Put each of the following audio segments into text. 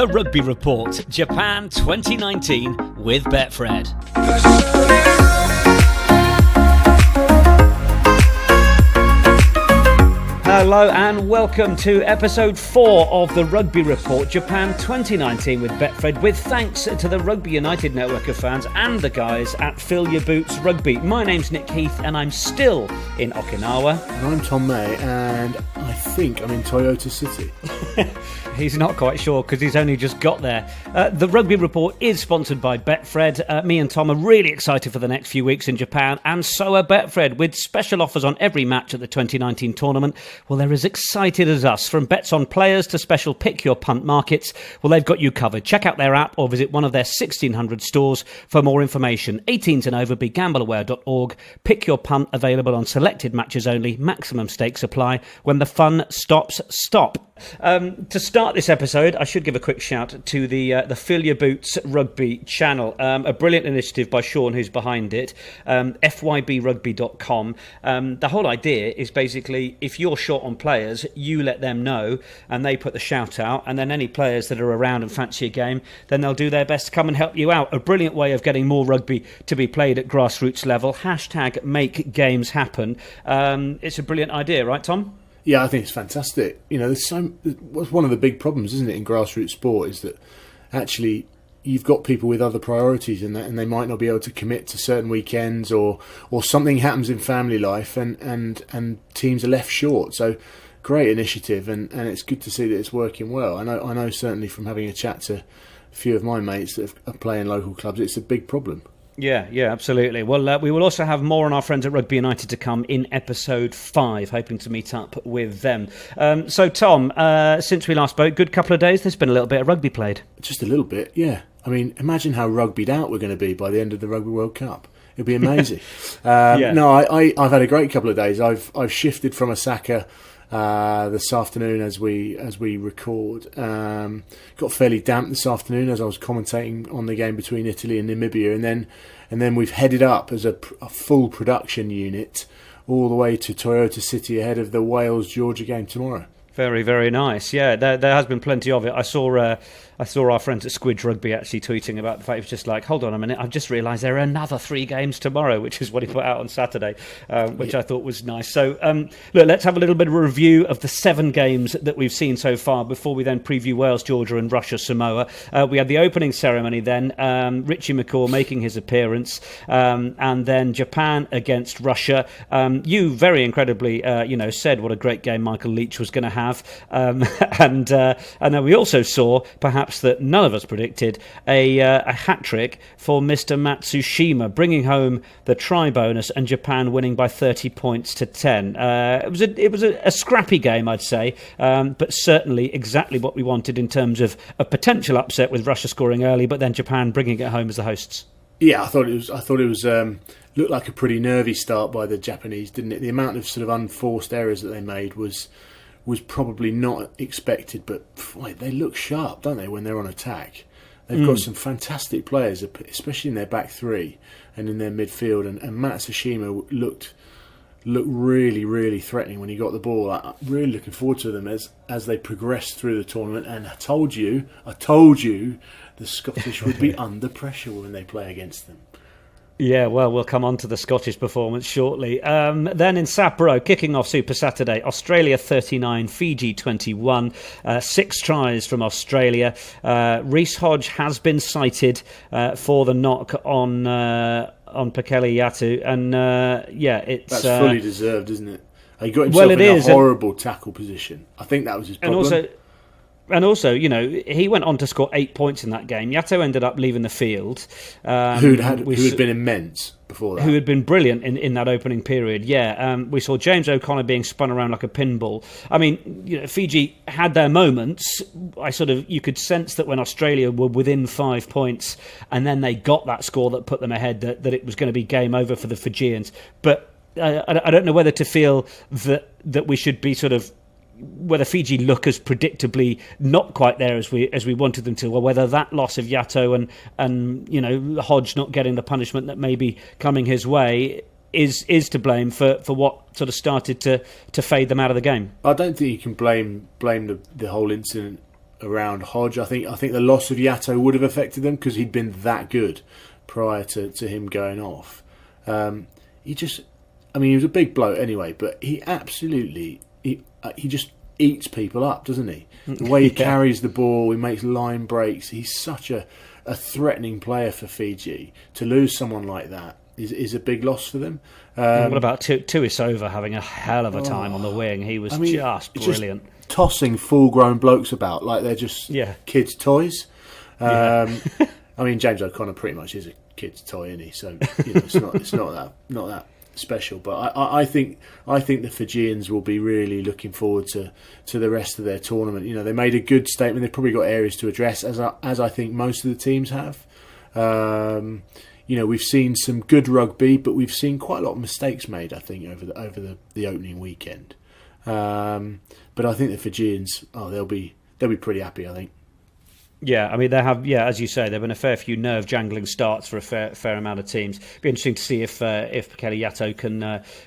The Rugby Report, Japan 2019 with Betfred. Hello and welcome to episode 4 of the Rugby Report, Japan 2019 with Betfred, with thanks to the Rugby United network of fans and the guys at Fill Your Boots Rugby. My name's Nick Heath and I'm still in Okinawa. And I'm Tom May and I think I'm in Toyota City. He's not quite sure because he's only just got there. The Rugby Report is sponsored by Betfred. Me and Tom are really excited for the next few weeks in Japan, and so are Betfred, with special offers on every match at the 2019 tournament. Well, they're as excited as us. From bets on players to special pick your punt markets, well, they've got you covered. Check out their app or visit one of their 1,600 stores for more information. 18s and over, begambleaware.org. Pick your punt, available on selected matches only. Maximum stakes apply. When the fun stops, stop. To start this episode, I should give a quick shout to the Fill Your Boots Rugby channel. A brilliant initiative by Sean, who's behind it. fybrugby.com. The whole idea is basically, if you're short on players, you let them know and they put the shout out, and then any players that are around and fancy a game, then they'll do their best to come and help you out. A brilliant way of getting more rugby to be played at grassroots level. Hashtag make games happen. It's a brilliant idea, right, Tom? Yeah, I think it's fantastic. You know, one of the big problems, isn't it, in grassroots sport, is that actually you've got people with other priorities in that, and they might not be able to commit to certain weekends, or something happens in family life, and teams are left short. So, great initiative, and it's good to see that it's working well. I know certainly from having a chat to a few of my mates that are playing local clubs, it's a big problem. Yeah, absolutely. Well, we will also have more on our friends at Rugby United to come in episode 5, hoping to meet up with them. So, Tom, since we last spoke, good couple of days, there's been a little bit of rugby played. Just a little bit, yeah. I mean, imagine how rugbyed out we're going to be by the end of the Rugby World Cup. It'd be amazing. No, I've had a great couple of days. I've shifted from Osaka this afternoon as we record. Got fairly damp this afternoon as I was commentating on the game between Italy and Namibia, and then we've headed up as a full production unit all the way to Toyota City ahead of the Wales-Georgia game tomorrow. Very, very nice. Yeah, there has been plenty of it. I saw our friends at Squidge Rugby actually tweeting about the fact it was just like, hold on a minute, I've just realised there are another 3 games tomorrow, which is what he put out on Saturday, which I thought was nice. So, look, let's have a little bit of a review of the 7 games that we've seen so far before we then preview Wales, Georgia and Russia, Samoa. We had the opening ceremony then, Richie McCaw making his appearance, and then Japan against Russia. You very incredibly, said what a great game Michael Leach was going to have. And then we also saw, perhaps that none of us predicted, a hat-trick for Mr. Matsushima, bringing home the try bonus and Japan winning by 30 points to 10. It was a scrappy game, I'd say, but certainly exactly what we wanted in terms of a potential upset with Russia scoring early, but then Japan bringing it home as the hosts. Yeah, I thought it was looked like a pretty nervy start by the Japanese, didn't it? The amount of sort of unforced errors that they made was probably not expected, but boy, they look sharp, don't they, when they're on attack? They've got some fantastic players, especially in their back 3 and in their midfield, and Matsushima looked really, really threatening when he got the ball. I'm really looking forward to them as they progress through the tournament, and I told you the Scottish would be under pressure when they play against them. Yeah, well, we'll come on to the Scottish performance shortly. Then in Sapporo, kicking off Super Saturday, Australia 39, Fiji 21, 6 tries from Australia. Reece Hodge has been cited for the knock on Pekele Yatu, and it's... That's fully deserved, isn't it? He got himself in a horrible tackle position. I think that was his problem. And also, he went on to score 8 points in that game. Yato ended up leaving the field. Who had been immense before that. Who had been brilliant in that opening period, yeah. We saw James O'Connor being spun around like a pinball. I mean, Fiji had their moments. You could sense that when Australia were within 5 points and then they got that score that put them ahead, that it was going to be game over for the Fijians. But I don't know whether to feel that we should be sort of, whether Fiji look as predictably not quite there as we wanted them to, or whether that loss of Yato and Hodge not getting the punishment that may be coming his way is to blame for what sort of started to fade them out of the game. I don't think you can blame the whole incident around Hodge. I think the loss of Yato would have affected them because he'd been that good prior to him going off. He was a big bloke anyway, but he absolutely he just eats people up, doesn't he? The way he carries the ball, he makes line breaks. He's such a threatening player for Fiji. To lose someone like that is a big loss for them. What about Tuisova having a hell of a time on the wing? He was just brilliant. Just tossing full-grown blokes about like they're just kids' toys. James O'Connor pretty much is a kid's toy, isn't he? So it's not that special. But I think the Fijians will be really looking forward to the rest of their tournament. They made a good statement. They've probably got areas to address, as I think most of the teams have. We've seen some good rugby, but we've seen quite a lot of mistakes made, I think, over the opening weekend. But I think the Fijians, they'll be pretty happy, I think. Yeah, they have. Yeah, as you say, there've been a fair few nerve-jangling starts for a fair amount of teams. Be interesting to see if Pekele Yato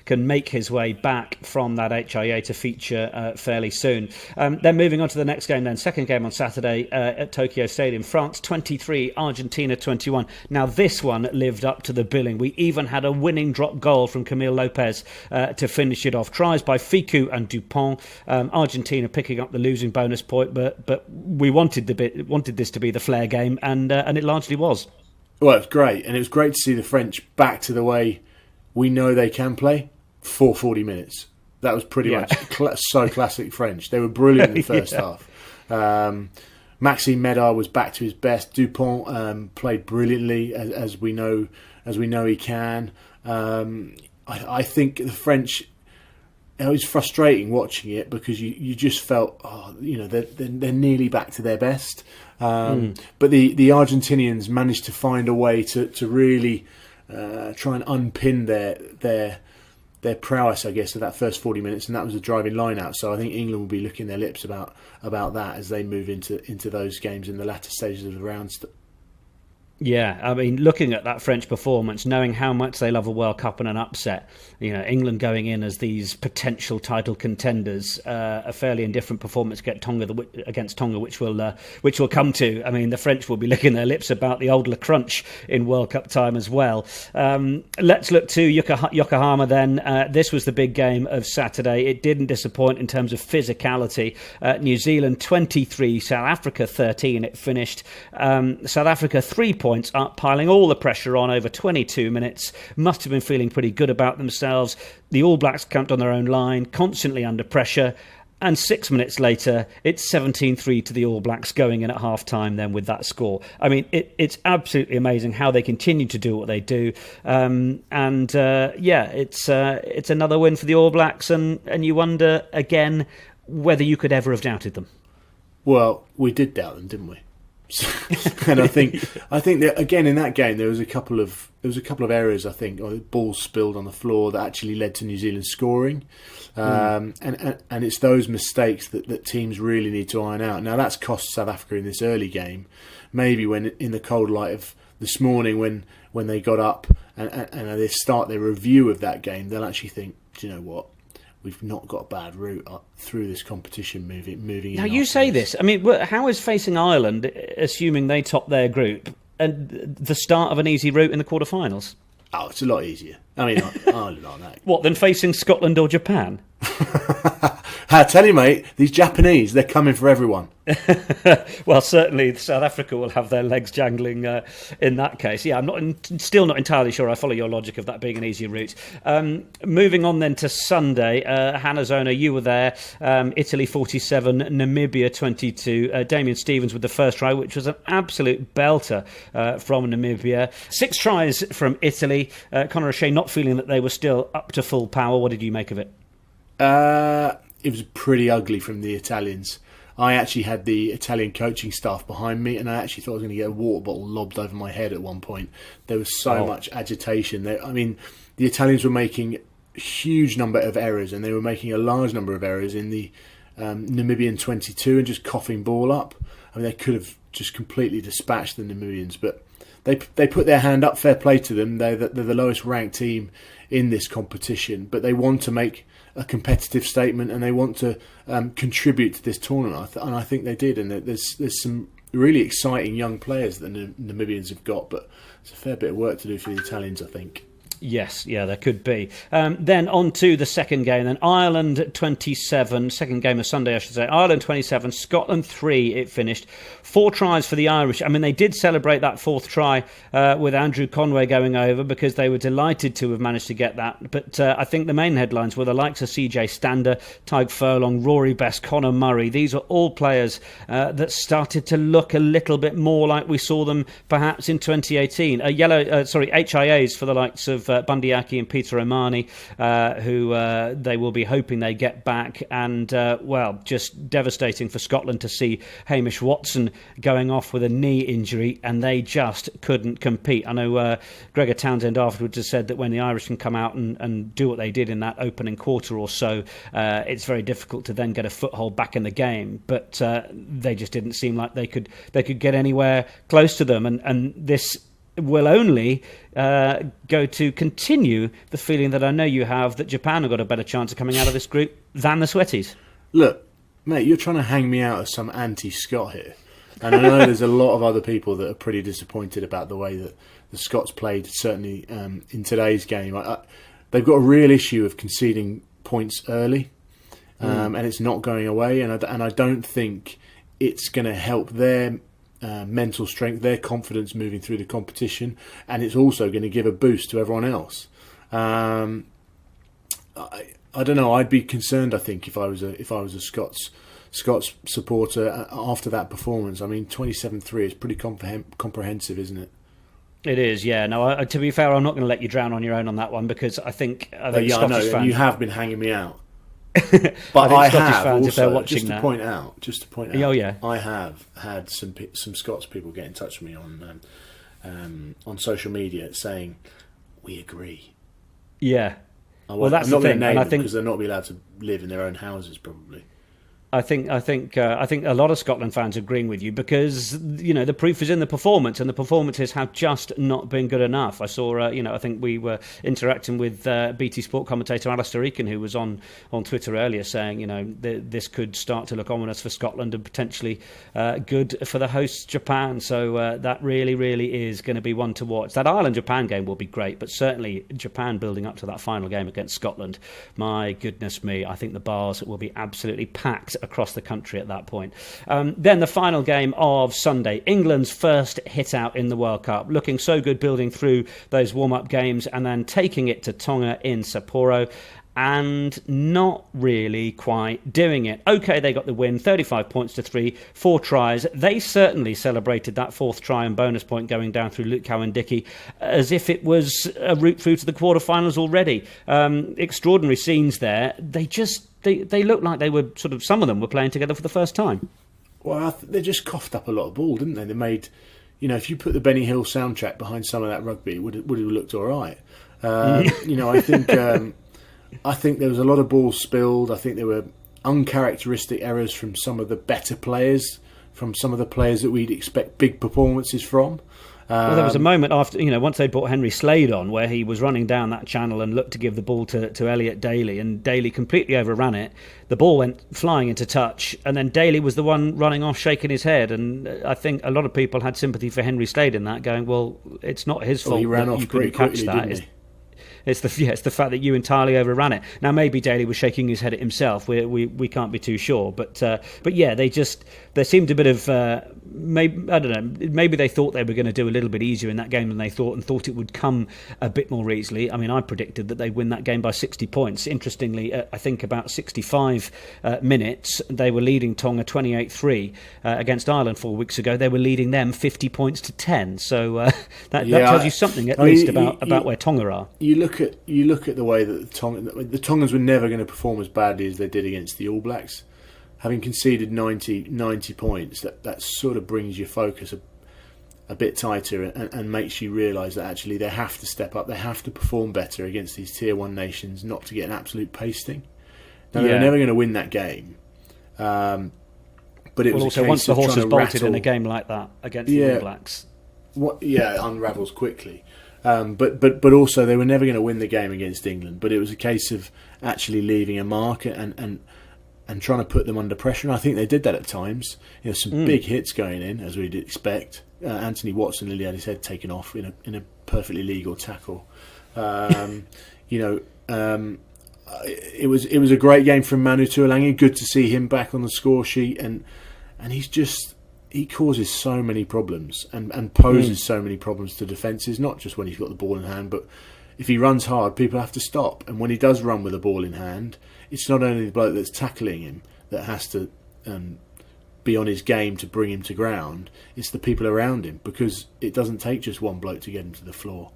can make his way back from that HIA to feature fairly soon. Then moving on to the next game. Then second game on Saturday at Tokyo Stadium. France 23, Argentina 21. Now this one lived up to the billing. We even had a winning drop goal from Camille Lopez to finish it off. Tries by Ficou and Dupont. Argentina picking up the losing bonus point, but we wanted this to be the flair game, and it largely was. Well, it was great, and it was great to see the French back to the way we know they can play for 40 minutes. That was pretty much so classic French. They were brilliant in the first half. Maxime Medard was back to his best. Dupont played brilliantly, as we know he can. I think the French. It was frustrating watching it because you just felt, they're nearly back to their best. But the Argentinians managed to find a way to really try and unpin their prowess, I guess, of that first 40 minutes, and that was a driving line out. So I think England will be licking their lips about that as they move into those games in the latter stages of the rounds. Yeah, looking at that French performance, knowing how much they love a World Cup and an upset, England going in as these potential title contenders, a fairly indifferent performance against Tonga, which we'll come to. The French will be licking their lips about the old Le Crunch in World Cup time as well. Let's look to Yokohama then. This was the big game of Saturday. It didn't disappoint in terms of physicality. New Zealand 23, South Africa 13. It finished. South Africa 3 points up, piling all the pressure on over 22 minutes. Must have been feeling pretty good about themselves. The All Blacks camped on their own line, constantly under pressure. And 6 minutes later, it's 17-3 to the All Blacks going in at half-time then with that score. It's absolutely amazing how they continue to do what they do. It's another win for the All Blacks, and you wonder, again, whether you could ever have doubted them. Well, we did doubt them, didn't we? And I think that again in that game there was a couple of errors, I think, or balls spilled on the floor that actually led to New Zealand scoring, and it's those mistakes that teams really need to iron out. Now that's cost South Africa in this early game. Maybe when in the cold light of this morning, when they got up and they start their review of that game, they'll actually think, do you know what? We've not got a bad route through this competition moving. Now you say this. How is facing Ireland, assuming they top their group, and the start of an easy route in the quarterfinals? Oh, it's a lot easier. Ireland aren't that. What, than facing Scotland or Japan? I tell you, mate, these Japanese, they're coming for everyone. Well, certainly South Africa will have their legs jangling in that case. Yeah, I'm still not entirely sure I follow your logic of that being an easier route. Moving on then to Sunday, Hannah, you were there. Italy 47, Namibia 22. Damien Stevens with the first try, which was an absolute belter from Namibia. 6 tries from Italy. Conor O'Shea not feeling that they were still up to full power. What did you make of it? It was pretty ugly from the Italians. I actually had the Italian coaching staff behind me, and I actually thought I was going to get a water bottle lobbed over my head at one point. There was so much agitation. The Italians were making a huge number of errors, and they were making a large number of errors in the Namibian 22 and just coughing ball up. They could have just completely dispatched the Namibians, but they put their hand up. Fair play to them. They're the lowest ranked team in this competition, but they want to make a competitive statement, and they want to contribute to this tournament. And I think they did. And there's some really exciting young players that the Namibians have got, but it's a fair bit of work to do for the Italians, I think. Yes, yeah, there could be. Then on to the second game. Then Ireland 27, second game of Sunday, I should say. Ireland 27, Scotland 3. It finished 4 tries for the Irish. I mean, they did celebrate that 4th try with Andrew Conway going over because they were delighted to have managed to get that. But I think the main headlines were the likes of CJ Stander, Tadhg Furlong, Rory Best, Conor Murray. These are all players that started to look a little bit more like we saw them perhaps in 2018. HIAs for the likes of Bundyaki and Peter Omani, who they will be hoping they get back. And, just devastating for Scotland to see Hamish Watson going off with a knee injury, and they just couldn't compete. I know Gregor Townsend afterwards has said that when the Irish can come out and do what they did in that opening quarter or so, it's very difficult to then get a foothold back in the game. But they just didn't seem like they could get anywhere close to them. And this will only go to continue the feeling that I know you have, that Japan have got a better chance of coming out of this group than the Sweaties. Look, mate, you're trying to hang me out as some anti-Scot here. And I know there's a lot of other people that are pretty disappointed about the way that the Scots played, certainly in today's game. They've got a real issue of conceding points early, and it's not going away. And I don't think it's going to help their mental strength, their confidence moving through the competition, and it's also going to give a boost to everyone else. I don't know. I'd be concerned, I think, if I was a Scots supporter after that performance. I mean, 27-3 is pretty comprehensive, isn't it? It is, yeah. No, to be fair, I'm not going to let you drown on your own on that one, because I think Scottish fans... and you have been hanging me out. But I Scottish have fans, also, if they're watching just to point out, oh yeah, I have had some Scots people get in touch with me on social media saying we agree. Yeah, well, that's I'm not going to name them because they're not allowed to live in their own houses, probably. I think a lot of Scotland fans are agreeing with you, because the proof is in the performance, and the performances have just not been good enough. I saw I think we were interacting with BT Sport commentator Alistair Eakin, who was on Twitter earlier, saying this could start to look ominous for Scotland and potentially good for the hosts Japan. So that really is going to be one to watch. That Ireland Japan game will be great, but certainly Japan building up to that final game against Scotland, my goodness me, I think the bars will be absolutely packed across the country at that point. Then the final game of Sunday, England's first hit out in the World Cup, looking so good building through those warm-up games and then taking it to Tonga in Sapporo and not really quite doing it. OK, they got the win, 35 points to 3, 4 tries. They certainly celebrated that 4th try and bonus point going down through Luke Cowan-Dickey as if it was a route through to the quarterfinals already. Extraordinary scenes there. They looked like they were some of them were playing together for the first time. Well, they just coughed up a lot of ball, didn't they? They made, if you put the Benny Hill soundtrack behind some of that rugby, it would have looked all right. I think there was a lot of balls spilled. I think there were uncharacteristic errors from some of the better players, from some of the players that we'd expect big performances from. Well, there was a moment after, once they brought Henry Slade on, where he was running down that channel and looked to give the ball to Elliot Daly, and Daly completely overran it. The ball went flying into touch, and then Daly was the one running off, shaking his head. And I think a lot of people had sympathy for Henry Slade in that, going, well, it's not his fault he ran that off you couldn't catch that. It's the fact that you entirely overran it. Now, maybe Daly was shaking his head at himself. We can't be too sure. But yeah, there seemed a bit of maybe, I don't know, maybe they thought they were going to do a little bit easier in that game than they thought, and thought it would come a bit more easily. I mean, I predicted that they'd win that game by 60 points. Interestingly, I think about 65 minutes, they were leading Tonga 28-3 against Ireland 4 weeks ago. They were leading them 50 points to 10. So that tells you something, at least, about where Tonga are. You look at the way that the Tongans were never going to perform as badly as they did against the All Blacks. Having conceded 90 points, that sort of brings your focus a bit tighter and makes you realise that actually they have to step up, they have to perform better against these Tier 1 nations, not to get an absolute pasting. Now, they're never going to win that game. But it was also, once the horse has bolted in a game like that against the All Blacks. It unravels quickly. But also they were never going to win the game against England. But it was a case of actually leaving a mark and trying to put them under pressure. And I think they did that at times. Some big hits going in, as we'd expect. Anthony Watson nearly had his head taken off in a perfectly legal tackle. It was a great game from Manu Tuilagi. Good to see him back on the score sheet, and he causes so many problems and poses so many problems to defences. Not just when he's got the ball in hand, but if he runs hard, people have to stop. And when he does run with the ball in hand, it's not only the bloke that's tackling him that has to be on his game to bring him to ground. It's the people around him, because it doesn't take just one bloke to get him to the floor.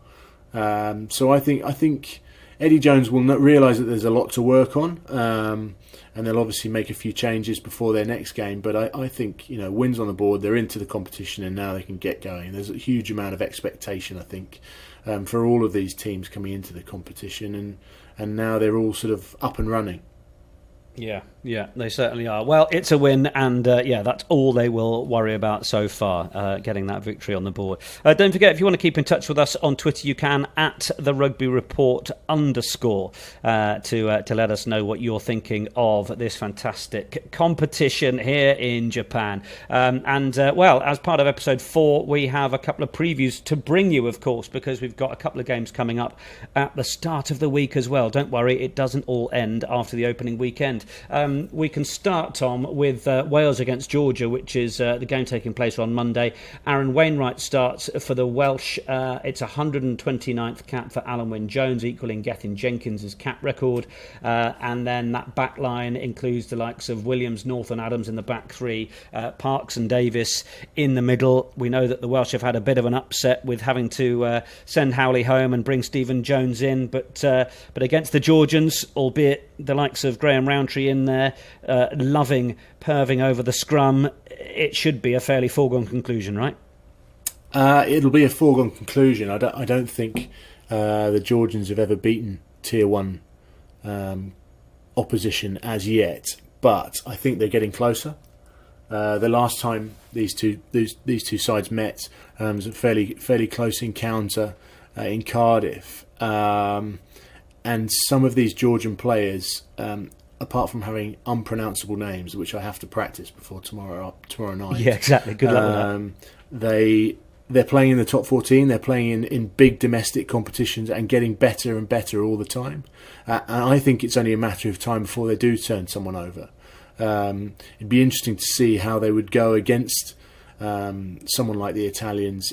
So I think Eddie Jones will realise that there's a lot to work on, and they'll obviously make a few changes before their next game. But I think wins on the board, they're into the competition, and now they can get going. There's a huge amount of expectation, I think, for all of these teams coming into the competition, and now they're all sort of up and running. Yeah, they certainly are. Well, it's a win, and that's all they will worry about so far, getting that victory on the board. Don't forget, if you want to keep in touch with us on Twitter, you can at @therugbyreport_ to let us know what you're thinking of this fantastic competition here in Japan. As part of episode 4, we have a couple of previews to bring you, of course, because we've got a couple of games coming up at the start of the week as well. Don't worry, it doesn't all end after the opening weekend. We can start, Tom, with Wales against Georgia, which is the game taking place on Monday. Aaron Wainwright starts for the Welsh. It's 129th cap for Alan Wynne-Jones, equaling Gethin Jenkins' cap record. And then that back line includes the likes of Williams, North and Adams in the back three, Parks and Davis in the middle. We know that the Welsh have had a bit of an upset with having to send Howley home and bring Stephen Jones in. But against the Georgians, albeit the likes of Graham Rowntree in there, loving perving over the scrum, it should be a fairly foregone conclusion, right? It'll be a foregone conclusion. I don't think the Georgians have ever beaten Tier 1 opposition as yet, but I think they're getting closer. The last time these two sides met was a fairly close encounter in Cardiff, and some of these Georgian players, apart from having unpronounceable names, which I have to practice before tomorrow night. Yeah, exactly. Good luck with that. They're playing in the top 14. They're playing in big domestic competitions and getting better and better all the time. And I think it's only a matter of time before they do turn someone over. It'd be interesting to see how they would go against someone like the Italians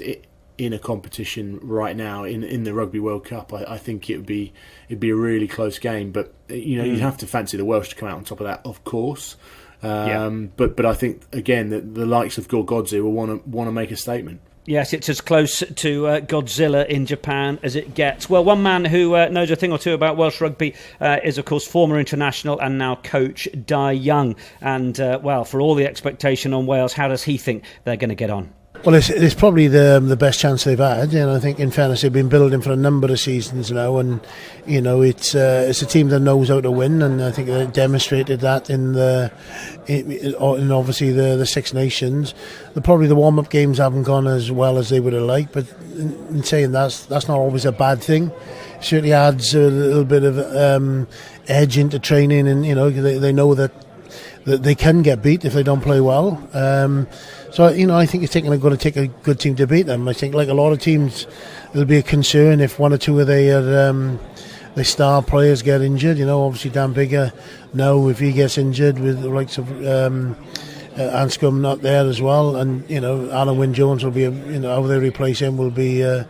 in a competition right now in the Rugby World Cup. I think it'd be a really close game, but you'd have to fancy the Welsh to come out on top of that, of course. But I think again that the likes of Gorgodze will want to make a statement. Yes, it's as close to Godzilla in Japan as it gets. Well, one man who knows a thing or two about Welsh rugby is, of course, former international and now coach Dai Young. And, for all the expectation on Wales, how does he think they're going to get on? Well, it's probably the best chance they've had. I think, in fairness, they've been building for a number of seasons now, and it's a team that knows how to win, and I think they demonstrated that in obviously the Six Nations. Probably the warm-up games haven't gone as well as they would have liked, but in saying that's not always a bad thing. It certainly adds a little bit of edge into training, and they know that they can get beat if they don't play well. So I think it's going to take a good team to beat them. I think, like a lot of teams, there'll be a concern if one or two of their star players get injured. Obviously Dan Biggar, now if he gets injured, with the likes of Anscombe not there as well, and Alan Wynne-Jones will be how they replace him will be a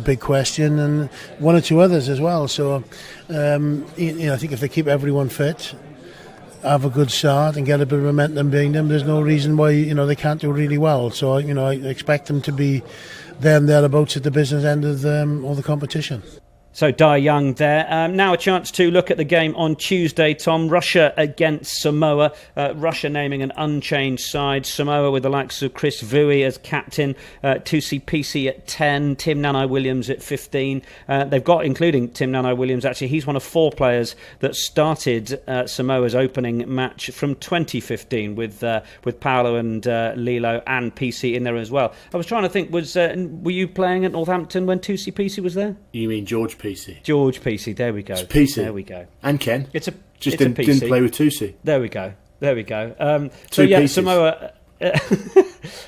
big question, and one or two others as well. So I think if they keep everyone fit, have a good start and get a bit of momentum behind them, there's no reason why they can't do really well. So I expect them to be thereabouts at the business end of the competition. So Dai Young there. Now a chance to look at the game on Tuesday, Tom. Russia against Samoa. Russia naming an unchanged side. Samoa with the likes of Chris Vui as captain. Tusi Pisi at 10. Tim Nanai-Williams at 15. They've got, including Tim Nanai-Williams, actually, he's one of 4 players that started Samoa's opening match from 2015 with Paolo and Lilo and Pisi in there as well. I was trying to think, were you playing at Northampton when Tusi Pisi was there? You mean George Pisi? George Pisi, there we go. It's Pisi. There we go. And Ken. Didn't Pisi. play with Tusi. There we go. Two pieces. Samoa.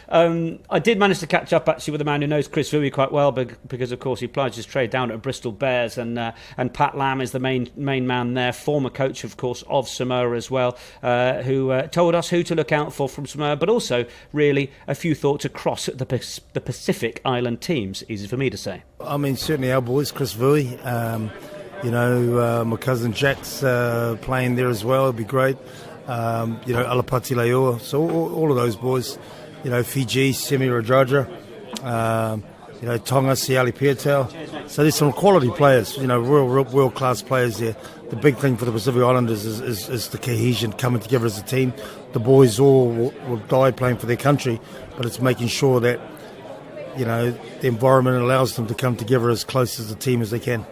I did manage to catch up actually with a man who knows Chris Vui quite well because of course he plies his trade down at Bristol Bears, and Pat Lam is the main man there, former coach of course of Samoa as well, who told us who to look out for from Samoa, but also really a few thoughts across the Pacific Island teams. Easy for me to say. I mean, certainly our boys, Chris Vui, my cousin Jack's playing there as well. It'd be great. Alapati Leoa, so all of those boys, Fiji, Semi Rajaja, Tonga, Siali Piatel. So there's some quality players, real world-class players there. The big thing for the Pacific Islanders is the cohesion, coming together as a team. The boys all will die playing for their country, but it's making sure that, the environment allows them to come together as close as a team as they can.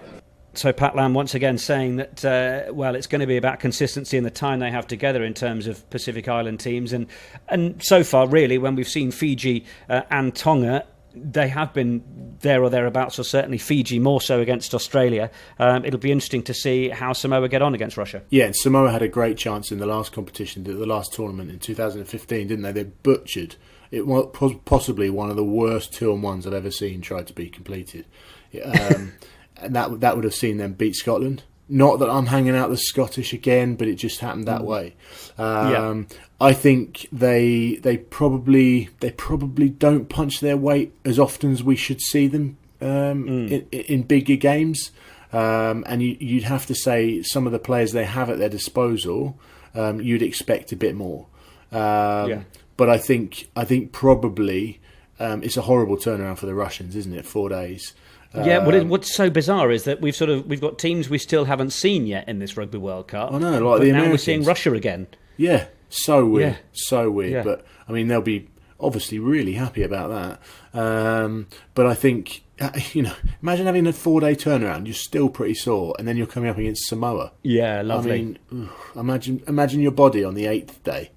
So Pat Lam once again saying that, it's going to be about consistency in the time they have together in terms of Pacific Island teams. And so far, really, when we've seen Fiji and Tonga, they have been there or thereabouts, or certainly Fiji more so against Australia. It'll be interesting to see how Samoa get on against Russia. Yeah, and Samoa had a great chance in the last competition, the last tournament in 2015, didn't they? They butchered. It was possibly one of the worst 2-on-1s I've ever seen tried to be completed. And that would have seen them beat Scotland. Not that I'm hanging out the Scottish again, but it just happened that way. I think they probably don't punch their weight as often as we should see them in bigger games. And you'd have to say some of the players they have at their disposal, you'd expect a bit more. But I think probably it's a horrible turnaround for the Russians, isn't it? 4 days. What's so bizarre is that we've got teams we still haven't seen yet in this Rugby World Cup. I know, like the Americans. Now we're seeing Russia again. Yeah, so weird, so weird. Yeah. But I mean, they'll be obviously really happy about that. But I think imagine having a 4-day turnaround. You're still pretty sore, and then you're coming up against Samoa. Yeah, lovely. I mean, imagine your body on the 8th day.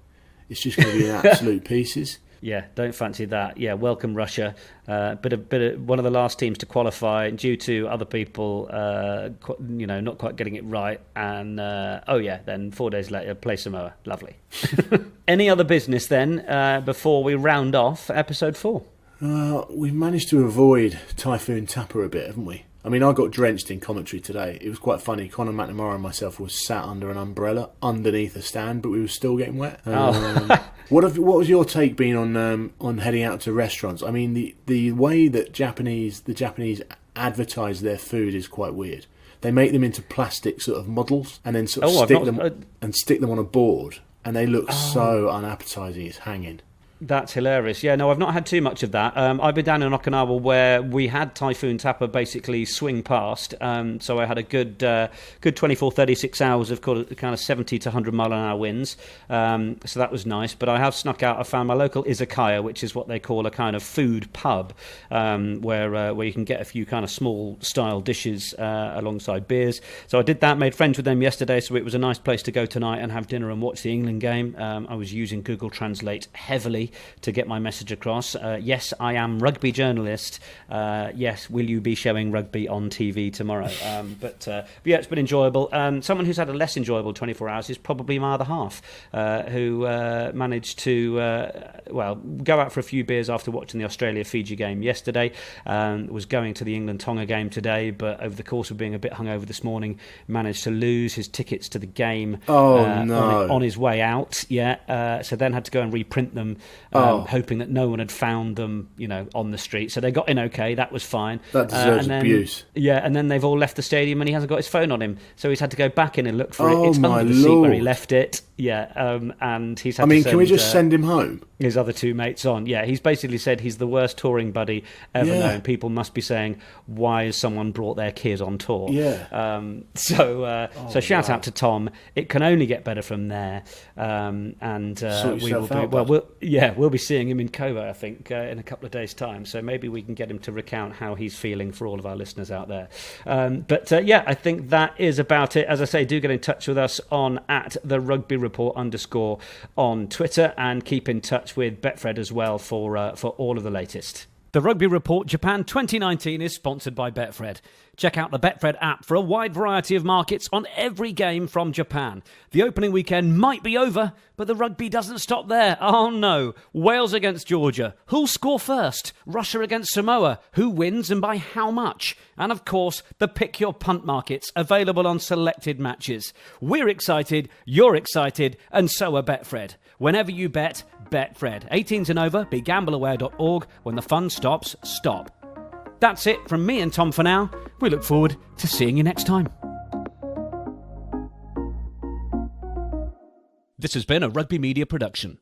It's just going to be in absolute pieces. Yeah, don't fancy that. Yeah, welcome Russia. Bit of one of the last teams to qualify due to other people, not quite getting it right. And then 4 days later, play Samoa. Lovely. Any other business then before we round off episode 4? We've managed to avoid Typhoon Tapper a bit, haven't we? I mean, I got drenched in commentary today. It was quite funny. Conor McNamara and myself was sat under an umbrella underneath a stand, but we were still getting wet. What was your take been on heading out to restaurants? I mean, the way that the Japanese advertise their food is quite weird. They make them into plastic sort of models and then sort of stick them on a board, and they look so unappetising. It's hanging. That's hilarious. Yeah, no, I've not had too much of that. I've been down in Okinawa where we had Typhoon Tapper basically swing past. So I had a good 24, 36 hours of kind of 70 to 100 mile an hour winds. So that was nice. But I have snuck out. I found my local izakaya, which is what they call a kind of food pub, where you can get a few kind of small style dishes alongside beers. So I did that, made friends with them yesterday. So it was a nice place to go tonight and have dinner and watch the England game. I was using Google Translate heavily to get my message across. Yes, I am rugby journalist. Yes, will you be showing rugby on TV tomorrow? But yeah, it's been enjoyable. Someone who's had a less enjoyable 24 hours is probably my other half, who managed to go out for a few beers after watching the Australia-Fiji game yesterday. Was going to the England-Tonga game today, but over the course of being a bit hungover this morning, managed to lose his tickets to the game on his way out. So then had to go and reprint them, hoping that no one had found them, on the street. So they got in okay. That was fine. That deserves abuse. Yeah, and then they've all left the stadium, and he hasn't got his phone on him, so he's had to go back in and look for it. It's under the seat where he left it. And he's had I mean, to can we just send him home? His other two mates on. Yeah, he's basically said he's the worst touring buddy ever known. People must be saying, why has someone brought their kid on tour? Yeah. So shout out to Tom. It can only get better from there. And we will be, we'll be seeing him in Kovo, I think, in a couple of days' time. So maybe we can get him to recount how he's feeling for all of our listeners out there. I think that is about it. As I say, do get in touch with us on @therugby_report_ on Twitter, and keep in touch with Betfred as well for all of the latest. The Rugby Report Japan 2019 is sponsored by Betfred. Check out the Betfred app for a wide variety of markets on every game from Japan. The opening weekend might be over, but the rugby doesn't stop there. Oh no. Wales against Georgia. Who'll score first? Russia against Samoa. Who wins and by how much? And of course, the Pick Your Punt markets available on selected matches. We're excited, you're excited, and so are Betfred. Whenever you bet, Betfred. 18s and over, begambleaware.org. When the fun stops, stop. That's it from me and Tom for now. We look forward to seeing you next time. This has been a Rugby Media production.